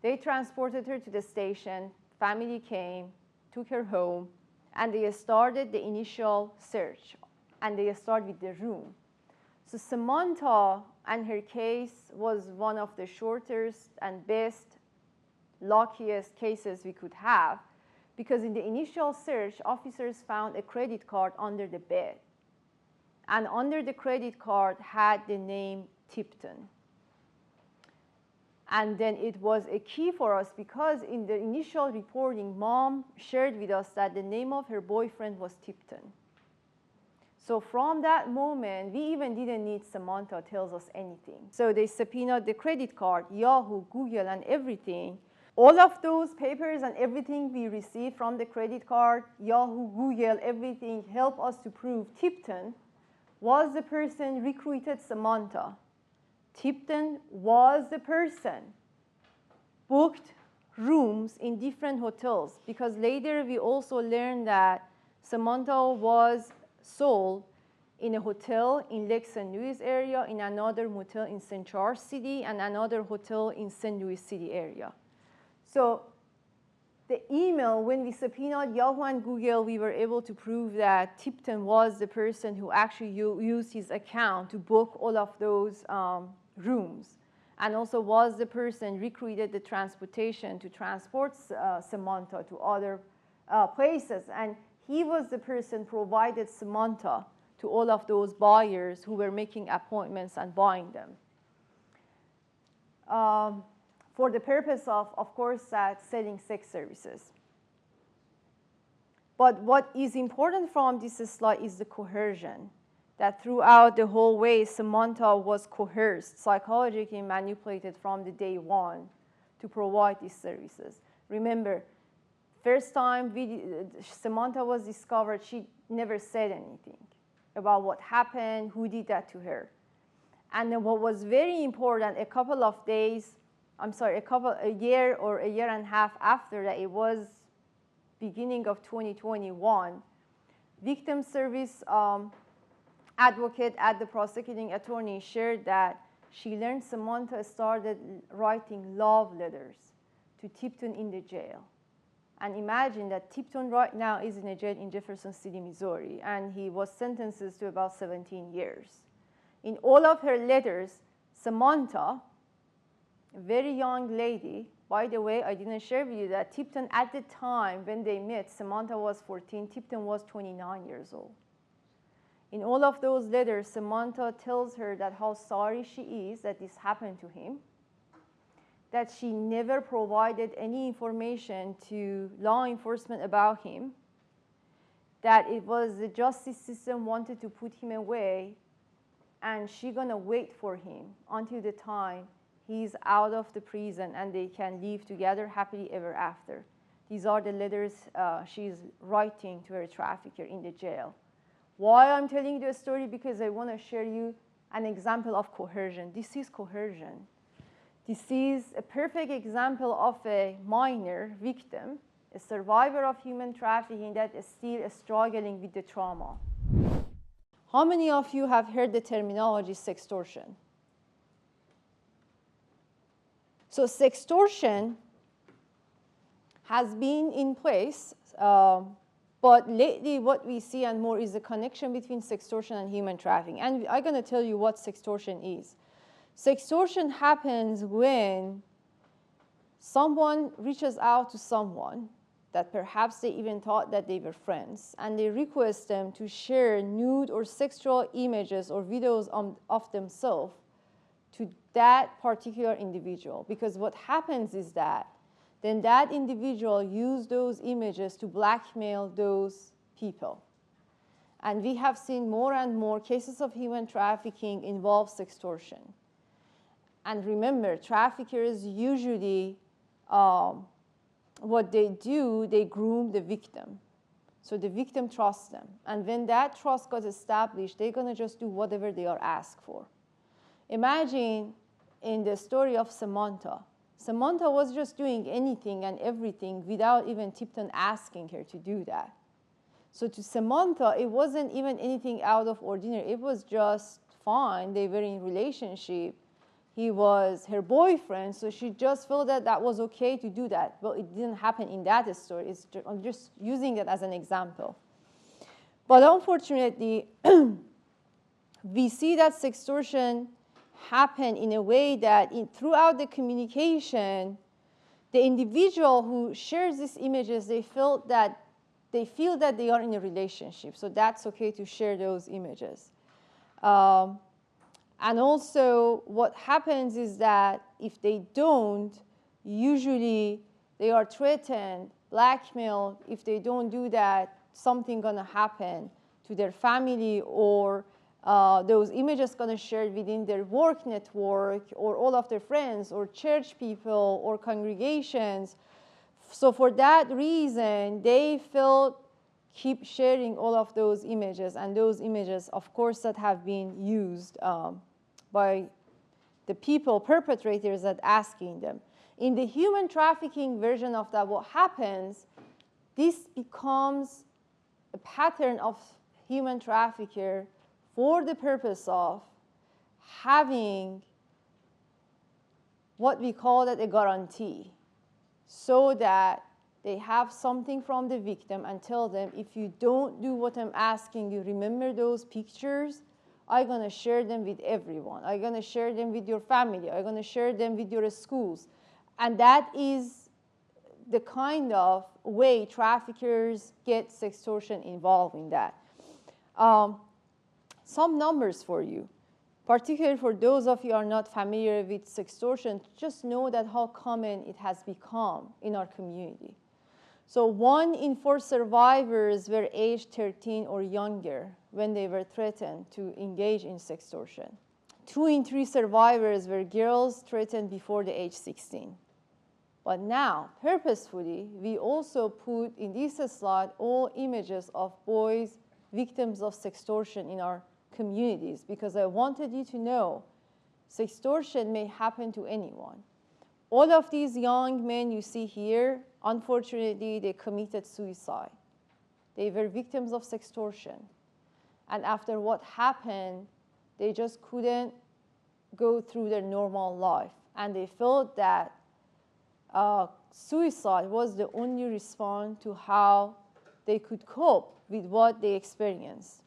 They transported her to the station. Family came, took her home, and they started the initial search, and they started with the room. So Samantha and her case was one of the shortest and best, luckiest cases we could have, because in the initial search, officers found a credit card under the bed. And under the credit card had the name Tipton. And then it was a key for us because in the initial reporting, mom shared with us that the name of her boyfriend was Tipton. So from that moment, we even didn't need Samantha tells us anything. So they subpoenaed the credit card, Yahoo, Google, and everything. All of those papers and everything we received from the credit card, Yahoo, Google, everything helped us to prove Tipton was the person recruited Samantha. Tipton was the person booked rooms in different hotels, because later we also learned that Samantha was sold in a hotel in Lake St. Louis area, in another motel in St. Charles City, and another hotel in St. Louis City area. So the email, when we subpoenaed Yahoo and Google, we were able to prove that Tipton was the person who actually used his account to book all of those rooms, and also was the person recruited the transportation to transport Samantha to other places. And he was the person provided Samantha to all of those buyers who were making appointments and buying them. For the purpose of course, selling sex services. But what is important from this slide is the coercion, that throughout the whole way, Samantha was coerced, psychologically manipulated from the day one to provide these services. Remember, first time Samantha was discovered, she never said anything about what happened, who did that to her. And then what was very important, a year or a year and a half after that, it was beginning of 2021, victim service advocate at the prosecuting attorney shared that she learned Samantha started writing love letters to Tipton in the jail. And imagine that Tipton right now is in a jail in Jefferson City, Missouri, and he was sentenced to about 17 years. In all of her letters, Samantha, a very young lady, by the way, I didn't share with you that Tipton at the time when they met, Samantha was 14, Tipton was 29 years old. In all of those letters, Samantha tells her that how sorry she is that this happened to him, that she never provided any information to law enforcement about him, that it was the justice system wanted to put him away, and she's gonna wait for him until the time he's out of the prison and they can live together happily ever after. These are the letters she's writing to her trafficker in the jail. Why I'm telling you the story? Because I want to share you an example of coercion. This is coercion. This is a perfect example of a minor victim, a survivor of human trafficking that is still struggling with the trauma. How many of you have heard the terminology sextortion? So sextortion has been in place, but lately what we see and more is the connection between sextortion and human trafficking. And I'm going to tell you what sextortion is. Sextortion happens when someone reaches out to someone that perhaps they even thought that they were friends, and they request them to share nude or sexual images or videos of themselves to that particular individual. Because what happens is that then that individual used those images to blackmail those people. And we have seen more and more cases of human trafficking involve sextortion. And remember, traffickers usually, what they do, they groom the victim. So the victim trusts them. And when that trust got established, they're gonna just do whatever they are asked for. Imagine in the story of Samantha. Samantha was just doing anything and everything without even Tipton asking her to do that. So to Samantha, it wasn't even anything out of ordinary. It was just fine. They were in relationship. He was her boyfriend, so she just felt that that was okay to do that. Well, it didn't happen in that story. I'm just using it as an example. But unfortunately, we see that sextortion happen in a way that throughout the communication, the individual who shares these images, they feel that they are in a relationship. So that's okay to share those images. And also what happens is that if they don't, usually they are threatened, blackmailed. If they don't do that, something gonna happen to their family, or those images gonna share within their work network or all of their friends or church people or congregations. So for that reason, they felt keep sharing all of those images, and those images, of course, that have been used by the people, perpetrators, that asking them. In the human trafficking version of that, what happens, this becomes a pattern of human trafficker for the purpose of having what we call that a guarantee, so that they have something from the victim and tell them, if you don't do what I'm asking you, remember those pictures, I'm gonna share them with everyone. I'm gonna share them with your family. I'm gonna share them with your schools. And that is the kind of way traffickers get sextortion involved in that. Some numbers for you, particularly for those of you who are not familiar with sextortion, just know that how common it has become in our community. So 1 in 4 survivors were aged 13 or younger when they were threatened to engage in sextortion. 2 in 3 survivors were girls threatened before the age 16. But now, purposefully, we also put in this slide all images of boys victims of sextortion in our communities, because I wanted you to know sextortion may happen to anyone. All of these young men you see here, unfortunately, they committed suicide. They were victims of sextortion. And after what happened, they just couldn't go through their normal life. And they felt that suicide was the only response to how they could cope with what they experienced.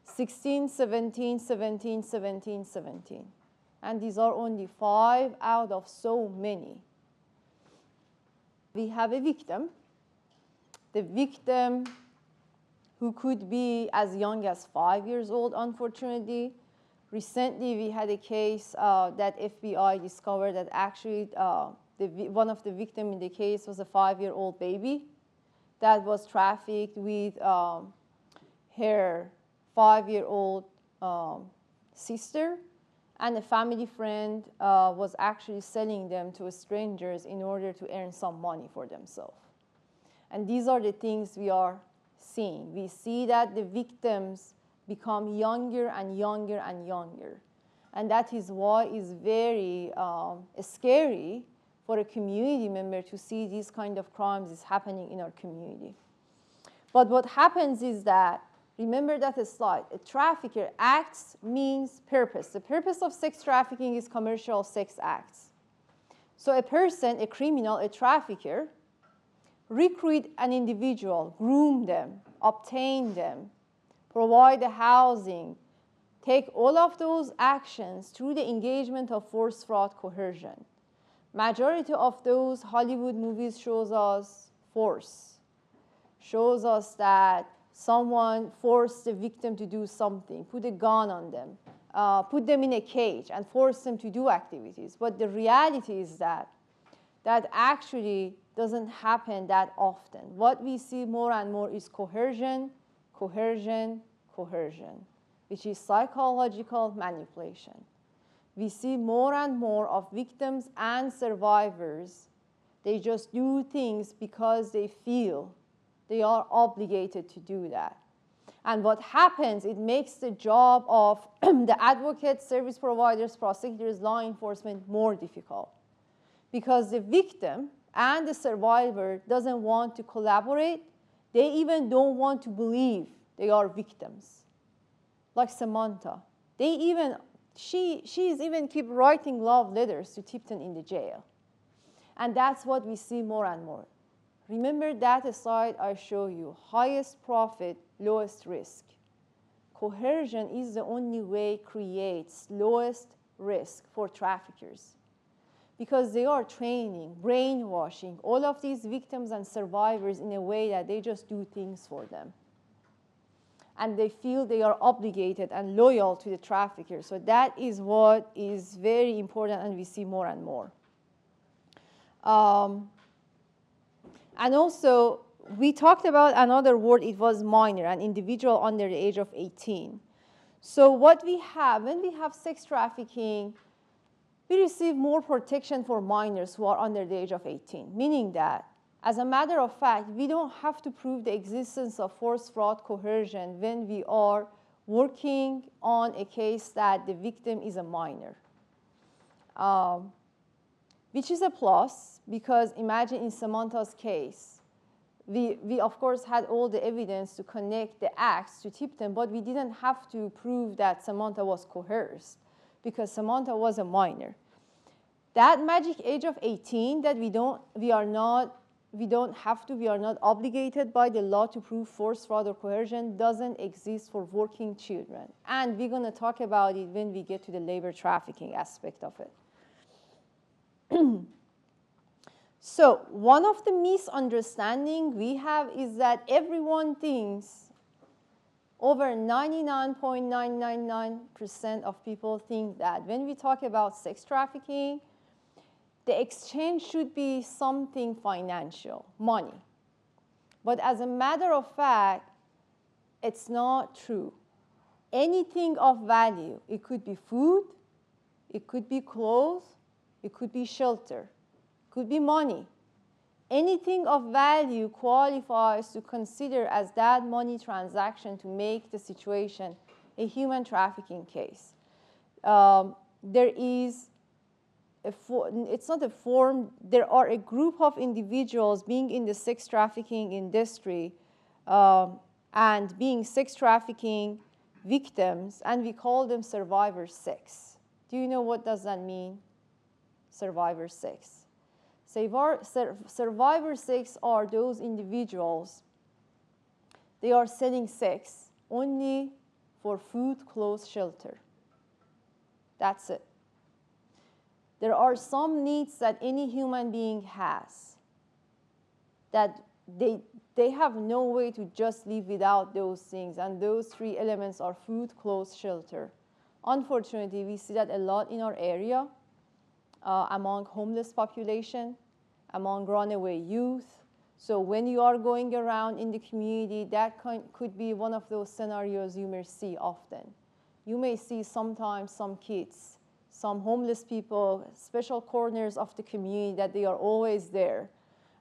16, 17, 17, 17, 17. And these are only 5 out of so many. We have a victim. The victim who could be as young as 5 years old, unfortunately. Recently, we had a case that FBI discovered that actually one of the victims in the case was a 5-year-old baby that was trafficked with her 5-year-old sister, and a family friend was actually selling them to strangers in order to earn some money for themselves. And these are the things we are seeing. We see that the victims become younger and younger and younger. And that is why it's very scary for a community member to see these kind of crimes is happening in our community. But what happens is that, remember that slide, a trafficker acts means purpose. The purpose of sex trafficking is commercial sex acts. So a person, a criminal, a trafficker, recruit an individual, groom them, obtain them, provide the housing, take all of those actions through the engagement of force, fraud, coercion. Majority of those Hollywood movies shows us force, shows us that someone forced the victim to do something, put a gun on them, put them in a cage and force them to do activities. But the reality is that actually doesn't happen that often. What we see more and more is coercion, coercion, coercion, which is psychological manipulation. We see more and more of victims and survivors. They just do things because they feel they are obligated to do that. And what happens, it makes the job of the advocates, service providers, prosecutors, law enforcement more difficult. Because the victim and the survivor doesn't want to collaborate. They even don't want to believe they are victims. Like Samantha. She's even keep writing love letters to Tipton in the jail. And that's what we see more and more. Remember that slide I show you, highest profit, lowest risk. Coercion is the only way creates lowest risk for traffickers, because they are training, brainwashing all of these victims and survivors in a way that they just do things for them. And they feel they are obligated and loyal to the trafficker. So that is what is very important, and we see more and more. And also, we talked about another word, it was minor, an individual under the age of 18. So what we have, when we have sex trafficking, we receive more protection for minors who are under the age of 18, meaning that, as a matter of fact, we don't have to prove the existence of force, fraud, coercion when we are working on a case that the victim is a minor, which is a plus, because imagine in Samantha's case, we of course had all the evidence to connect the acts to Tipton, but we didn't have to prove that Samantha was coerced, because Samantha was a minor. That magic age of 18 that we are not obligated by the law to prove force, fraud, or coercion doesn't exist for working children. And we're going to talk about it when we get to the labor trafficking aspect of it. So one of the misunderstandings we have is that everyone thinks, over 99.999% of people think that when we talk about sex trafficking, the exchange should be something financial, money. But as a matter of fact, it's not true. Anything of value, it could be food, it could be clothes, it could be shelter, it could be money. Anything of value qualifies to consider as that money transaction to make the situation a human trafficking case. It's not a form, there are a group of individuals being in the sex trafficking industry and being sex trafficking victims, and we call them survivor sex. Do you know what does that mean? Survivor sex. Survivor sex are those individuals, they are selling sex only for food, clothes, shelter. That's it. There are some needs that any human being has that they have no way to just live without those things. And those three elements are food, clothes, shelter. Unfortunately, we see that a lot in our area among homeless population, among runaway youth. So when you are going around in the community, that could be one of those scenarios you may see often. You may see sometimes some kids, some homeless people, special corners of the community that they are always there.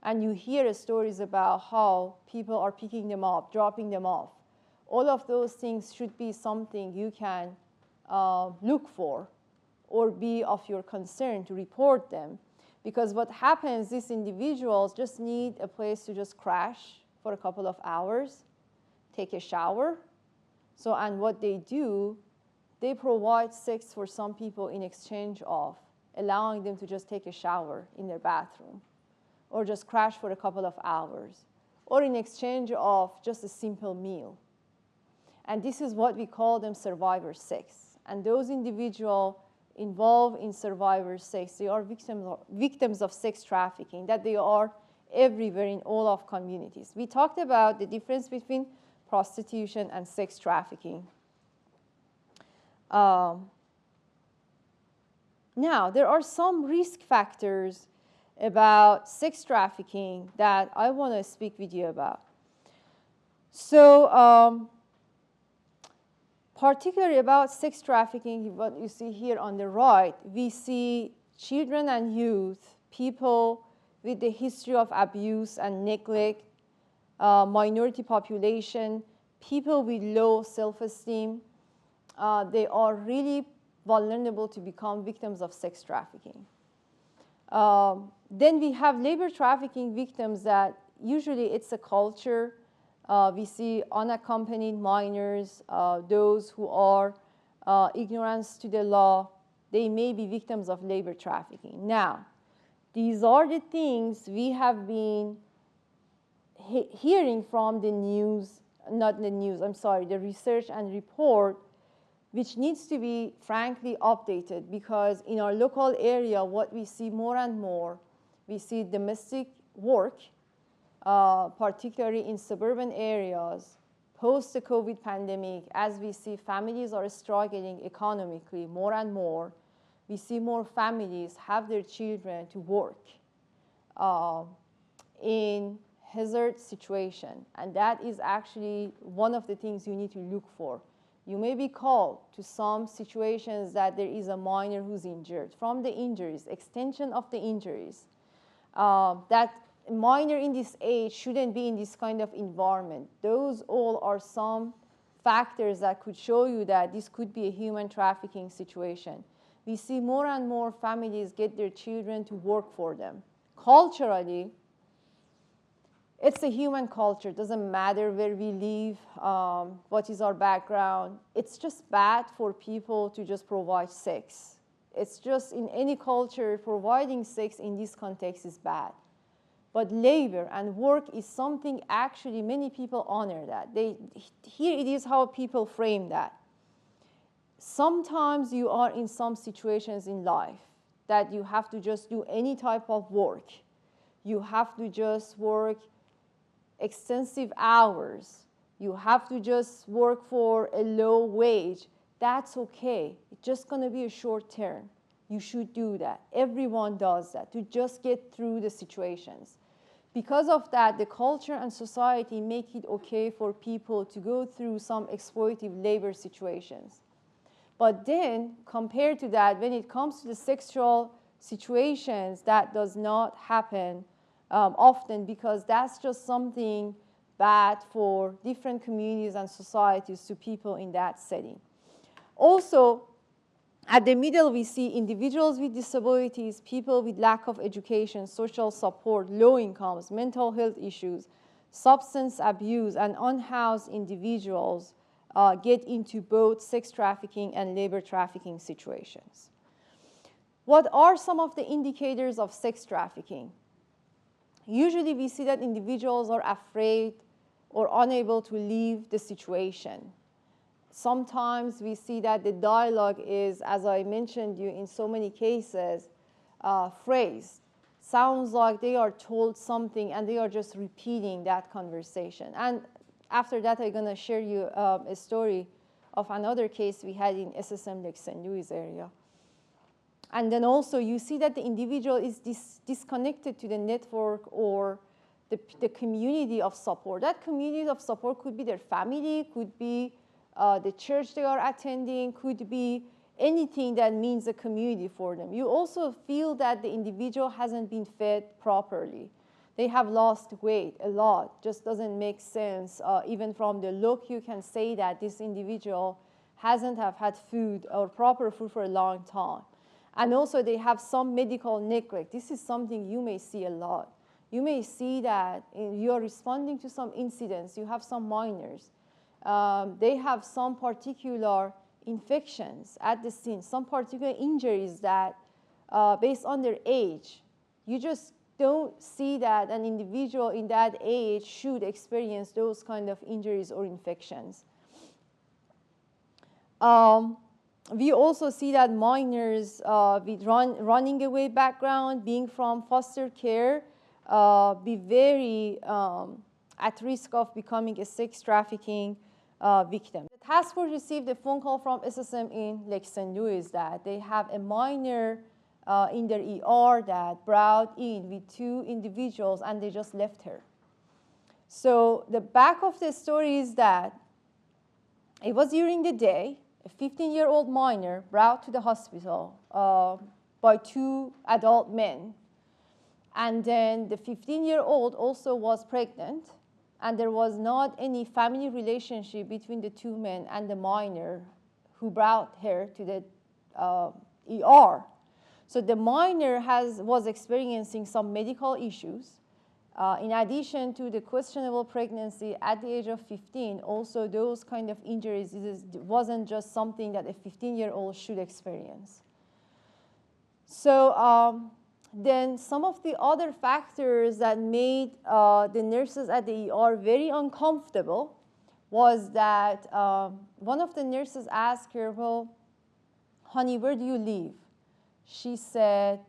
And you hear stories about how people are picking them up, dropping them off. All of those things should be something you can look for or be of your concern to report them. Because what happens, these individuals just need a place to just crash for a couple of hours, take a shower. So, and what they do, they provide sex for some people in exchange of allowing them to just take a shower in their bathroom, or just crash for a couple of hours, or in exchange of just a simple meal. And this is what we call them survivor sex. And those individuals involved in survivor sex, they are victims of sex trafficking, that they are everywhere in all of communities. We talked about the difference between prostitution and sex trafficking. Now, there are some risk factors about sex trafficking that I want to speak with you about. So, particularly about sex trafficking, what you see here on the right, we see children and youth, people with the history of abuse and neglect, minority population, people with low self-esteem. They are really vulnerable to become victims of sex trafficking. Then we have labor trafficking victims that usually it's a culture. We see unaccompanied minors, those who are ignorant to the law. They may be victims of labor trafficking. Now, these are the things we have been hearing from the news, not the news, I'm sorry, the research and report, which needs to be frankly updated, because in our local area, what we see more and more, we see domestic work, particularly in suburban areas, post the COVID pandemic, as we see families are struggling economically more and more, we see more families have their children to work in hazard situation. And that is actually one of the things you need to look for. You may be called to some situations that there is a minor who's injured. From the injuries, extension of the injuries, that minor in this age shouldn't be in this kind of environment. Those all are some factors that could show you that this could be a human trafficking situation. We see more and more families get their children to work for them. Culturally, it's a human culture. It doesn't matter where we live, what is our background. It's just bad for people to just provide sex. It's just in any culture, providing sex in this context is bad. But labor and work is something actually many people honor that. Here it is how people frame that. Sometimes you are in some situations in life that you have to just do any type of work. You have to just work extensive hours. You have to just work for a low wage. That's okay. It's just going to be a short term. You should do that. Everyone does that to just get through the situations. Because of that, the culture and society make it okay for people to go through some exploitative labor situations. But then, compared to that, when it comes to the sexual situations, that does not happen often, because that's just something bad for different communities and societies to people in that setting. Also, at the middle, we see individuals with disabilities, people with lack of education, social support, low incomes, mental health issues, substance abuse, and unhoused individuals get into both sex trafficking and labor trafficking situations. What are some of the indicators of sex trafficking? Usually we see that individuals are afraid or unable to leave the situation. Sometimes we see that the dialogue is, as I mentioned you in so many cases, phrased. sounds like they are told something and they are just repeating that conversation. And after that, I'm going to share you a story of another case we had in SSM Lake St. Louis area. And then also you see that the individual is disconnected to the network or the community of support. That community of support could be their family, could be the church they are attending, could be anything that means a community for them. You also feel that the individual hasn't been fed properly. They have lost weight a lot, just doesn't make sense. Even from the look, you can say that this individual hasn't have had food or proper food for a long time. And also they have some medical neglect. This is something you may see a lot. You may see that you are responding to some incidents. You have some minors. They have some particular infections at the scene, some particular injuries that, based on their age, you just don't see that an individual in that age should experience those kind of injuries or infections. We also see that minors with running away background, being from foster care, be very at risk of becoming a sex trafficking victim. The task force received a phone call from SSM in Lake St. Louis that they have a minor in their ER that brought in with 2 individuals and they just left her. So the back of the story is that it was during the day, a 15-year-old minor brought to the hospital by 2 adult men. And then the 15-year-old also was pregnant, and there was not any family relationship between the 2 men and the minor who brought her to the ER. So the minor was experiencing some medical issues. In addition to the questionable pregnancy at the age of 15, also those kind of injuries wasn't just something that a 15-year-old should experience. So then some of the other factors that made the nurses at the ER very uncomfortable was that one of the nurses asked her, well, honey, where do you live? She said,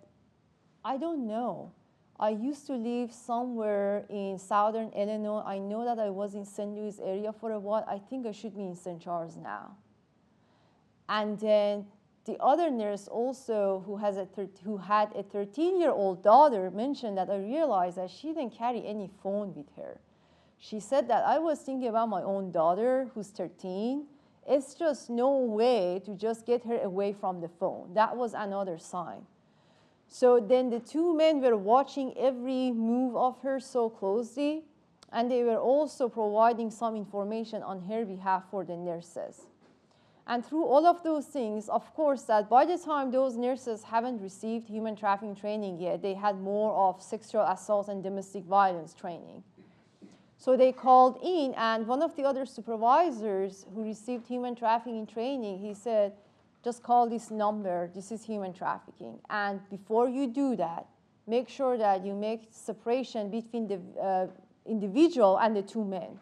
I don't know. I used to live somewhere in southern Illinois. I know that I was in St. Louis area for a while. I think I should be in St. Charles now. And then the other nurse also who had a 13-year-old daughter mentioned that I realized that she didn't carry any phone with her. She said that I was thinking about my own daughter who's 13. It's just no way to just get her away from the phone. That was another sign. So then the 2 men were watching every move of her so closely, and they were also providing some information on her behalf for the nurses. And through all of those things, of course, that by the time those nurses haven't received human trafficking training yet, they had more of sexual assault and domestic violence training. So they called in, and one of the other supervisors who received human trafficking training, he said, just call this number, this is human trafficking. And before you do that, make sure that you make separation between the individual and the 2 men.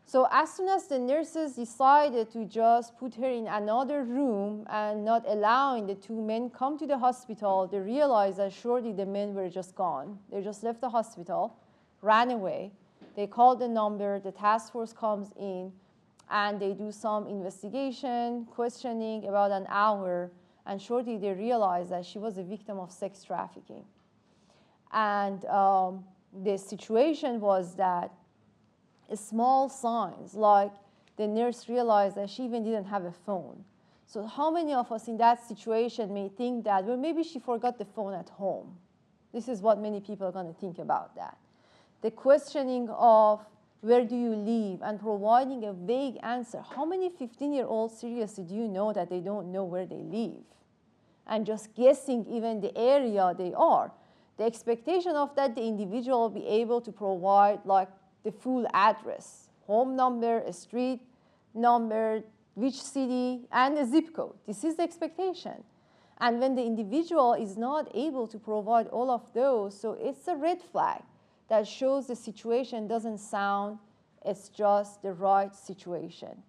So as soon as the nurses decided to just put her in another room and not allowing the 2 men come to the hospital, they realized that surely the men were just gone. They just left the hospital, ran away. They called the number, the task force comes in, and they do some investigation, questioning about an hour, and shortly they realized that she was a victim of sex trafficking. And the situation was that small signs, like the nurse realized that she even didn't have a phone. So how many of us in that situation may think that, well, maybe she forgot the phone at home? This is what many people are going to think about that. The questioning of where do you live and providing a vague answer. How many 15-year-olds seriously do you know that they don't know where they live? And just guessing even the area they are. The expectation of that the individual will be able to provide like the full address, home number, a street number, which city, and a zip code. This is the expectation. And when the individual is not able to provide all of those, so it's a red flag that shows the situation doesn't sound, it's just the right situation.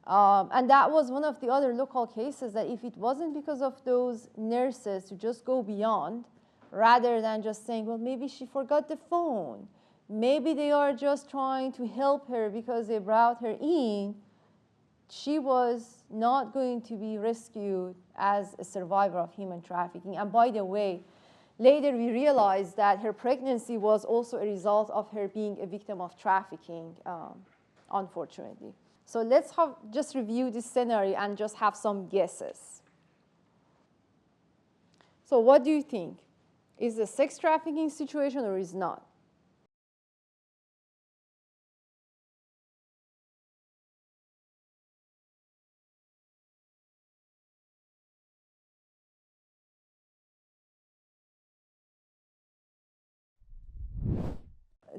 And that was one of the other local cases that if it wasn't because of those nurses to just go beyond rather than just saying, well, maybe she forgot the phone. Maybe they are just trying to help her because they brought her in. She was not going to be rescued as a survivor of human trafficking. And by the way, later we realized that her pregnancy was also a result of her being a victim of trafficking, unfortunately. So let's just review this scenario and just have some guesses. So what do you think? Is it a sex trafficking situation or is not?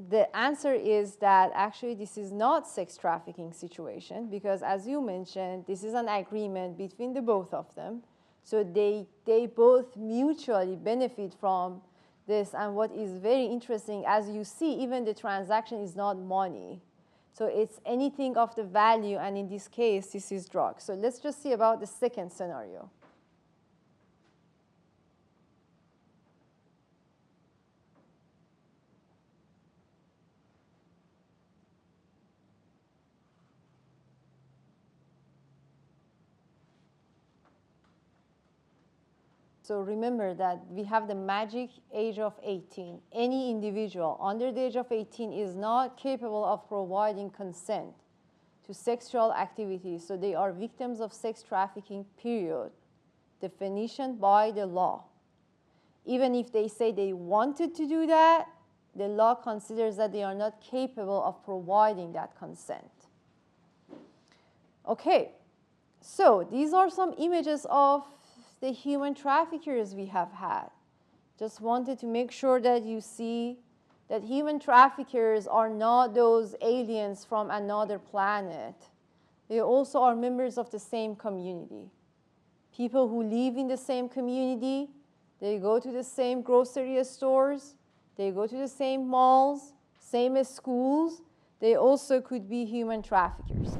The answer is that actually this is not sex trafficking situation because, as you mentioned, this is an agreement between the both of them. So they both mutually benefit from this. And what is very interesting, as you see, even the transaction is not money. So it's anything of the value, and in this case, this is drugs. So let's just see about the second scenario. So remember that we have the magic age of 18. Any individual under the age of 18 is not capable of providing consent to sexual activities. So they are victims of sex trafficking, period. Definition by the law. Even if they say they wanted to do that, the law considers that they are not capable of providing that consent. Okay, so these are some images of the human traffickers we have had. Just wanted to make sure that you see that human traffickers are not those aliens from another planet. They also are members of the same community. People who live in the same community, they go to the same grocery stores, they go to the same malls, same schools. They also could be human traffickers.